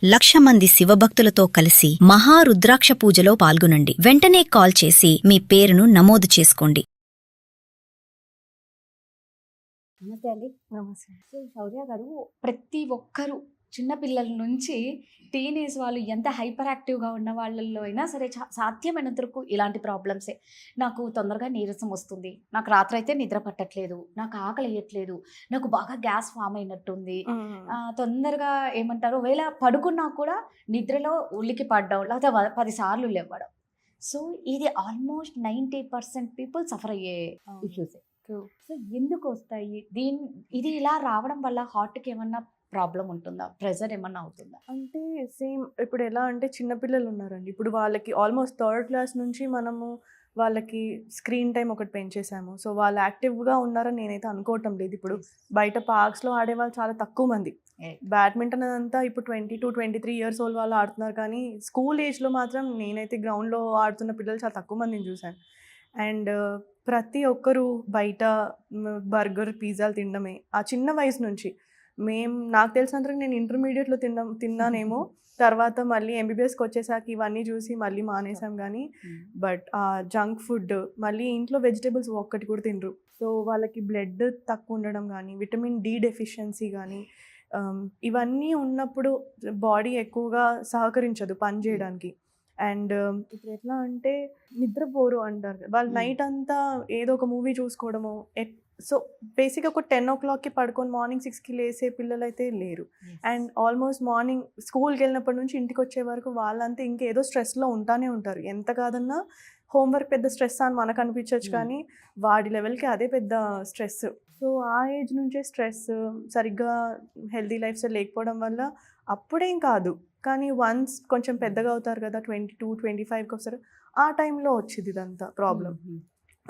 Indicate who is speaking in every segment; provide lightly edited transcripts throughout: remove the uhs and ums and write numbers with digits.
Speaker 1: 1,00,000 మంది శివభక్తులతో కలిసి మహారుద్రాక్ష పూజలో పాల్గొనండి. వెంటనే కాల్ చేసి మీ పేరును నమోదు చేసుకోండి.
Speaker 2: నమస్తే అండి.
Speaker 3: నమస్తే.
Speaker 2: సో శౌర్య గారు, ప్రతి ఒక్కరు చిన్నపిల్లల నుంచి టీనేజ్ వాళ్ళు ఎంత హైపర్ యాక్టివ్గా ఉన్న వాళ్ళల్లో అయినా సరే సాధ్యమైనంత వరకు ఇలాంటి ప్రాబ్లమ్సే. నాకు తొందరగా నీరసం వస్తుంది, నాకు రాత్రి అయితే నిద్ర పట్టట్లేదు, నాకు ఆకలి వేయట్లేదు, నాకు బాగా గ్యాస్ ఫామ్ అయినట్టుంది, తొందరగా ఏమంటారు ఒకవేళ పడుకున్నా కూడా నిద్రలో ఉలికి పడ్డం లేకపోతే 10 సార్లు లేవడం. సో ఇది ఆల్మోస్ట్ 90% పీపుల్ సఫర్ అయ్యే ఇష్యూసే. సో ఎందుకు వస్తాయి? ఇది ఇలా రావడం వల్ల హార్ట్కి ఏమన్నా ప్రాబ్లం ఉంటుందా? ప్రెజర్ ఏమన్నా అవుతుందా?
Speaker 3: అంటే సేమ్ ఇప్పుడు ఎలా అంటే చిన్నపిల్లలు ఉన్నారండి. ఇప్పుడు వాళ్ళకి ఆల్మోస్ట్ థర్డ్ క్లాస్ నుంచి మనము వాళ్ళకి స్క్రీన్ టైం ఒకటి పెంచేసాము. సో వాళ్ళు యాక్టివ్గా ఉన్నారని నేనైతే అనుకోవటం లేదు. ఇప్పుడు బయట పార్క్స్లో ఆడేవాళ్ళు చాలా తక్కువ మంది. బ్యాడ్మింటన్ అంతా ఇప్పుడు 22-23 ఇయర్స్ ఓల్డ్ వాళ్ళు ఆడుతున్నారు. కానీ స్కూల్ ఏజ్లో మాత్రం నేనైతే గ్రౌండ్లో ఆడుతున్న పిల్లలు చాలా తక్కువ మందిని చూశాను. అండ్ ప్రతి ఒక్కరూ బయట బర్గర్ పిజ్జాలు తినడమే ఆ చిన్న వయసు నుంచి. నాకు తెలిసినంతవరకు నేను ఇంటర్మీడియట్లో తిన్నానేమో. తర్వాత మళ్ళీ ఎంబీబీఎస్కి వచ్చేసాక ఇవన్నీ చూసి మళ్ళీ మానేసాం. కానీ బట్ జంక్ ఫుడ్, మళ్ళీ ఇంట్లో వెజిటేబుల్స్ ఒక్కటి కూడా తినరు. సో వాళ్ళకి బ్లడ్ తక్కువ ఉండడం కానీ, విటమిన్ డి డెఫిషియన్సీ కానీ, ఇవన్నీ ఉన్నప్పుడు బాడీ ఎక్కువగా సహకరించదు పని చేయడానికి. అండ్ ఇప్పుడు ఎట్లా అంటే నిద్రపోరు అంటారు. వాళ్ళు నైట్ అంతా ఏదో ఒక మూవీ చూసుకోవడము. సో బేసిక్గా ఒక 10 o'clockకి పడుకొని మార్నింగ్ 6కి లేసే పిల్లలు అయితే లేరు. అండ్ ఆల్మోస్ట్ మార్నింగ్ స్కూల్కి వెళ్ళినప్పటి నుంచి ఇంటికి వచ్చే వరకు వాళ్ళంతా ఇంకేదో స్ట్రెస్లో ఉంటానే ఉంటారు. ఎంత కాదన్నా హోంవర్క్ పెద్ద స్ట్రెస్ అని మనకు అనిపించవచ్చు, కానీ వాడి లెవెల్కి అదే పెద్ద స్ట్రెస్. సో ఆ ఏజ్ నుంచే స్ట్రెస్, సరిగ్గా హెల్తీ లైఫ్ స్టైల్ లేకపోవడం వల్ల అప్పుడేం కాదు, కానీ వన్స్ కొంచెం పెద్దగా అవుతారు కదా, 22-25కి వస్తారు, ఆ టైంలో వచ్చింది ఇదంతా ప్రాబ్లం.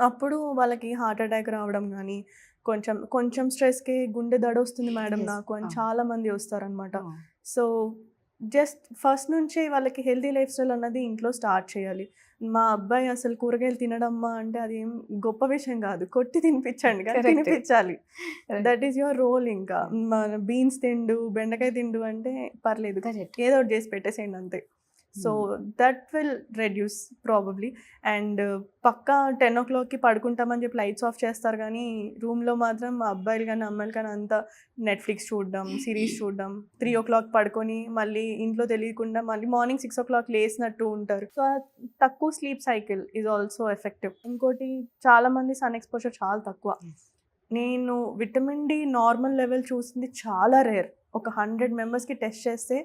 Speaker 3: అప్పుడు వాళ్ళకి హార్ట్ అటాక్ రావడం కానీ, కొంచెం స్ట్రెస్కి గుండె దడ వస్తుంది మేడం నాకు అని చాలామంది వస్తారనమాట. సో జస్ట్ ఫస్ట్ నుంచే వాళ్ళకి హెల్తీ లైఫ్ స్టైల్ అన్నది ఇంట్లో స్టార్ట్ చేయాలి. మా అబ్బాయి అసలు కూరగాయలు తినడమ్మా అంటే అది ఏం గొప్ప విషయం కాదు, కొట్టి తినిపించండి కానీ తినిపించాలి. That is your role. ఇంకా మన బీన్స్ తిండు, బెండకాయ తిండు అంటే పర్లేదు, ఏదో ఒకటి చేసి పెట్టేసేయండి అంతే. So that will reduce probably. And పక్కా 10 o'clockకి పడుకుంటామని చెప్పి లైట్స్ ఆఫ్ చేస్తారు, కానీ రూమ్లో మాత్రం అబ్బాయిలు కానీ అమ్మాయిలు కానీ అంతా నెట్ఫ్లిక్స్ చూడడం, సిరీస్ చూడడం, 3 o'clock పడుకొని మళ్ళీ ఇంట్లో తెలియకుండా మళ్ళీ మార్నింగ్ 6 o'clock లేసినట్టు ఉంటారు. సో తక్కువ sleep cycle is also effective. ఇంకోటి చాలామంది సన్ ఎక్స్పోజర్ చాలా తక్కువ. నేను విటమిన్ డి నార్మల్ లెవెల్ చూసింది చాలా రేర్. ఒక 100 మెంబర్స్కి టెస్ట్ చేస్తే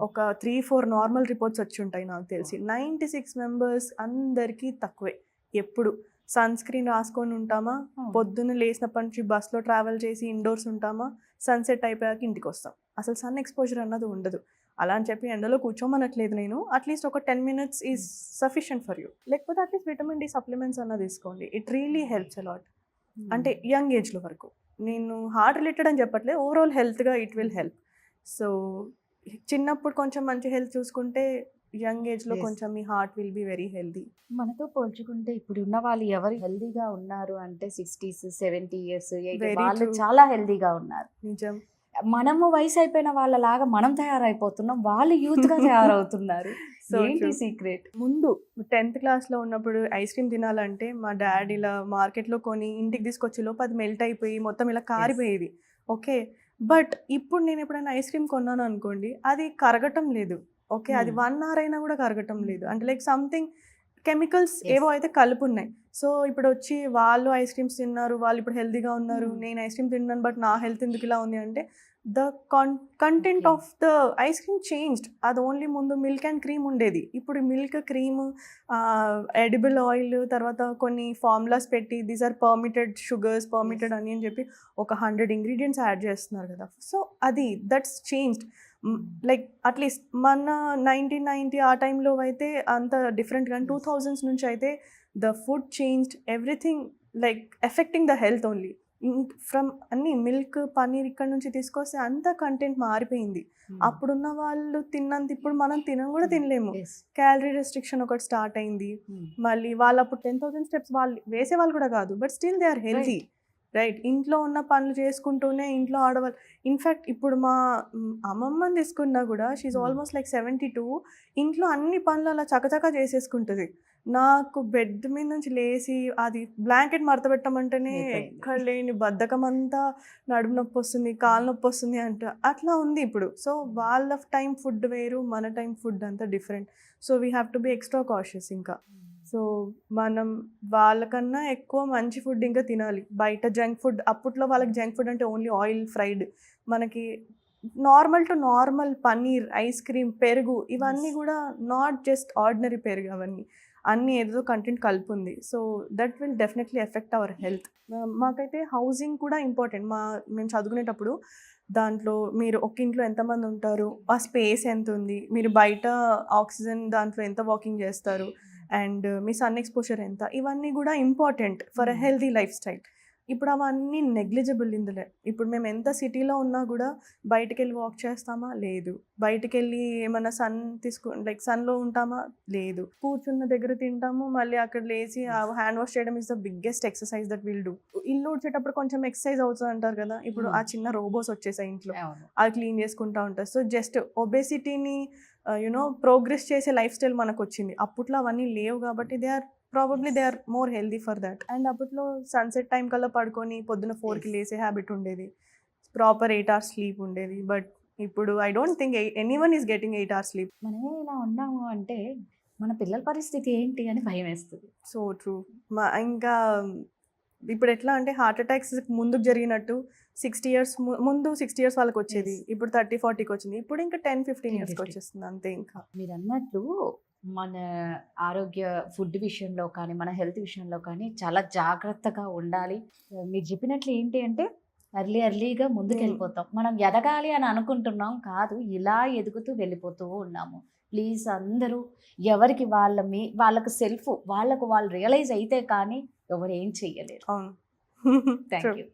Speaker 3: ఒక 3-4 నార్మల్ రిపోర్ట్స్ వచ్చి ఉంటాయి నాకు తెలిసి. 96 మెంబర్స్ అందరికీ తక్కువే. ఎప్పుడు సన్ స్క్రీన్ రాసుకొని ఉంటామా, పొద్దున్న లేసినప్పటి నుంచి బస్లో ట్రావెల్ చేసి ఇండోర్స్ ఉంటామా, సన్సెట్ అయిపోయాక ఇంటికి వస్తాం. అసలు సన్ ఎక్స్పోజర్ అన్నది ఉండదు. అలా అని చెప్పి ఎండలో కూర్చోమనట్లేదు నేను. అట్లీస్ట్ ఒక 10 minutes is sufficient for you. లేకపోతే అట్లీస్ట్ విటమిన్ డి సప్లిమెంట్స్ అన్నది తీసుకోండి. It really helps a lot. అంటే యంగ్ ఏజ్లో వరకు. నేను హార్ట్ రిలేటెడ్ అని చెప్పట్లేదు, ఓవరాల్ హెల్త్గా ఇట్ విల్ హెల్ప్. సో చిన్నప్పుడు కొంచెం మంచి హెల్త్ చూసుకుంటే యంగ్ ఏజ్లో కొంచెం మీ heart will be very healthy.
Speaker 2: మనతో పోల్చుకుంటే ఇప్పుడు ఉన్న వాళ్ళు ఎవరు హెల్దీగా ఉన్నారు అంటే 60s, 70 years, 80 వాళ్ళు చాలా హెల్దీగా ఉన్నారు.
Speaker 3: నిజం.
Speaker 2: మనము వయసు అయిపోయిన వాళ్ళలాగా మనం తయారైపోతున్నాం, వాళ్ళు యూత్గా తయారవుతున్నారు. ఏంటి సీక్రెట్?
Speaker 3: ముందు 10th క్లాస్లో ఉన్నప్పుడు ఐస్ క్రీమ్ తినాలంటే మా డాడీ ఇలా మార్కెట్లో కొని ఇంటికి తీసుకొచ్చే లోపు అది మెల్ట్ అయిపోయి మొత్తం ఇలా కారిపోయేది. ఓకే, బట్ ఇప్పుడు నేను ఎప్పుడైనా ఐస్ క్రీమ్ కొన్నాను అనుకోండి, అది కరగటం లేదు. ఓకే, అది 1 hour అయినా కూడా కరగటం లేదు. అంటే లైక్ సంథింగ్ కెమికల్స్ ఏవో అయితే కలుపున్నాయి. సో ఇప్పుడు వచ్చి వాళ్ళు ఐస్ క్రీమ్స్ తిన్నారు, వాళ్ళు ఇప్పుడు హెల్తీగా ఉన్నారు, నేను ఐస్ క్రీమ్ తిన్నాను బట్ నా హెల్త్ ఎందుకు ఇలా ఉంది అంటే the content of the ice cream changed. అది ఓన్లీ ముందు మిల్క్ అండ్ క్రీమ్ ఉండేది, ఇప్పుడు మిల్క్, క్రీమ్, ఎడిబుల్ ఆయిల్, తర్వాత కొన్ని ఫార్ములాస్ పెట్టి these are permitted sugars, permitted అని చెప్పి ఒక 100 ingredients యాడ్ చేస్తున్నారు కదా. సో అది దట్స్ చేంజ్డ్. లైక్ అట్లీస్ట్ మన 1990 ఆ టైంలో అయితే అంత డిఫరెంట్, కానీ 2000s నుంచి అయితే the food changed, everything like affecting the health only. From అన్ని మిల్క్, పన్నీర్ ఇక్కడ నుంచి తీసుకొస్తే అంత కంటెంట్ మారిపోయింది. అప్పుడున్న వాళ్ళు తిన్నంత ఇప్పుడు మనం కూడా తినలేము. క్యాలరీ రెస్ట్రిక్షన్ ఒకటి స్టార్ట్ అయింది. మళ్ళీ వాళ్ళు అప్పుడు 10,000 steps వాళ్ళు వేసేవాళ్ళు కూడా కాదు, but still they are healthy. Right. ఇంట్లో ఉన్న పనులు చేసుకుంటూనే ఇంట్లో ఆడవాళ్ళు ఇన్‌ఫాక్ట్ ఇప్పుడు మా అమ్మమ్మని తీసుకున్నా గూడా షీ ఈస్ ఆల్మోస్ట్ లైక్ 72. ఇంట్లో అన్ని పనులు అలా చకచకా చేసేసుకుంటది. నాకు బెడ్ మీద నుంచి లేసి అది బ్లాంకెట్ మడత పెట్టమంటేనే
Speaker 2: అయిపోయింది.
Speaker 3: ఎక్కడ లేని బద్ధకమంతా నడుము నొప్పొస్తుంది, కాలు నొప్పొస్తుంది అంట. అట్లా ఉంది ఇప్పుడు. సో, వాళ్ళ టైం ఫుడ్ వేరు, మన టైం ఫుడ్ అంతా different. So, we have to be extra cautious ఇంకా. సో, మనం వాళ్ళకన్నా ఎక్కువ మంచి ఫుడ్ ఇంకా తినాలి. బయట జంక్ ఫుడ్ అప్పట్లో వాళ్ళకి జంక్ ఫుడ్ అంటే ఓన్లీ ఆయిల్ ఫ్రైడ్. మనకి normal to normal paneer, ice cream, పెరుగు ఇవన్నీ గూడా నాట్ జస్ట్ ఆర్డినరీ పెరుగు అవన్నీ. అన్నీ ఏదేదో కంటెంట్ కలిపుంది. So, that will definitely effect our health. మాకైతే హౌసింగ్ కూడా ఇంపార్టెంట్. మేము చదువుకునేటప్పుడు దాంట్లో మీరు ఒక ఇంట్లో ఎంతమంది ఉంటారు, ఆ స్పేస్ ఎంతుంది, మీరు బయట ఆక్సిజన్ దాంట్లో ఎంత వాకింగ్ చేస్తారు, అండ్ మీ సన్ ఎక్స్‌పోజర్ ఎంత, ఇవన్నీ గూడా important for a healthy life style. ఇప్పుడు అవన్నీ నెగ్లిజిబుల్ ఇందులో. ఇప్పుడు మేము ఎంత సిటీలో ఉన్నా గూడా బయటికెళ్ళి వాక్ చేస్తామా? లేదు. బయటికెళ్ళి ఏమన్నా లైక్ సన్‌లో ఉంటామా? లేదు. కూర్చున్న దగ్గర తింటాము. మళ్ళీ అక్కడ లేసి హ్యాండ్ వాష్ చేయడం is the biggest exercise that will do. ఇల్లు ఊడ్చేటప్పుడు కొంచెం ఎక్సర్సైజ్ అవుతది అంటారు కదా! ఇప్పుడు ఆ చిన్న రోబోస్ వచ్చేసాయి ఇంట్లో.
Speaker 2: అవును.
Speaker 3: అది క్లీన్ చేసుకుంటా ఉంటారు. సో, జస్ట్ ఒబేసిటీని ప్రోగ్రెస్ చేసే లైఫ్ స్టైల్ మనకొచ్చింది. అప్పట్లో అవన్నీ లేవు కాబట్టి they are more healthy for that. And అప్పట్లో సన్‌సెట్ టైం కల్లా పడుకొని పొద్దున 4కి లేసే హ్యాబిట్ ఉండేది. ప్రాపర్ 8 అవర్స్ స్లీప్ ఉండేది. బట్ ఇప్పుడు I don't think anyone is getting 8 hours sleep.
Speaker 2: మనమే ఇలా ఉన్నాము అంటే మన పిల్లల పరిస్థితి ఏంటి అని భయమేస్తది.
Speaker 3: So true. ఇంకా ఇప్పుడు ఎట్లా అంటే హార్ట్ అటాక్స్ ముందుకు జరిగినట్టు 60 ఇయర్స్ ముందు 60 ఇయర్స్ వాళ్ళకి వచ్చేది.
Speaker 2: Yes.
Speaker 3: ఇప్పుడు 30, 40కి వచ్చింది. ఇప్పుడు ఇంకా 10, 15 ఇయర్స్‌కి
Speaker 2: 10, 15.
Speaker 3: వచ్చేస్తుంది అంతే ఇంకా.
Speaker 2: మీరన్నట్లు మన ఆరోగ్య ఫుడ్ విషయంలో కానీ, మన హెల్త్ విషయంలో కానీ చాలా జాగ్రత్తగా ఉండాలి. మీరు చెప్పినట్లు ఏంటి అంటే ఎర్లీగా ముందుకెళ్ళిపోతాం. మనం ఎదగాలి అని అనుకుంటున్నాం కాదు, ఇలా ఎదుగుతూ వెళ్ళిపోతూ ఉన్నాము. ప్లీజ్ అందరూ ఎవరికి వాళ్ళకు వాళ్ళకు వాళ్ళు రియలైజ్ అయితే కానీ ఎవరు ఏం చెయ్యలేరు.
Speaker 3: అవును.
Speaker 2: Thank
Speaker 3: True.
Speaker 2: యూ.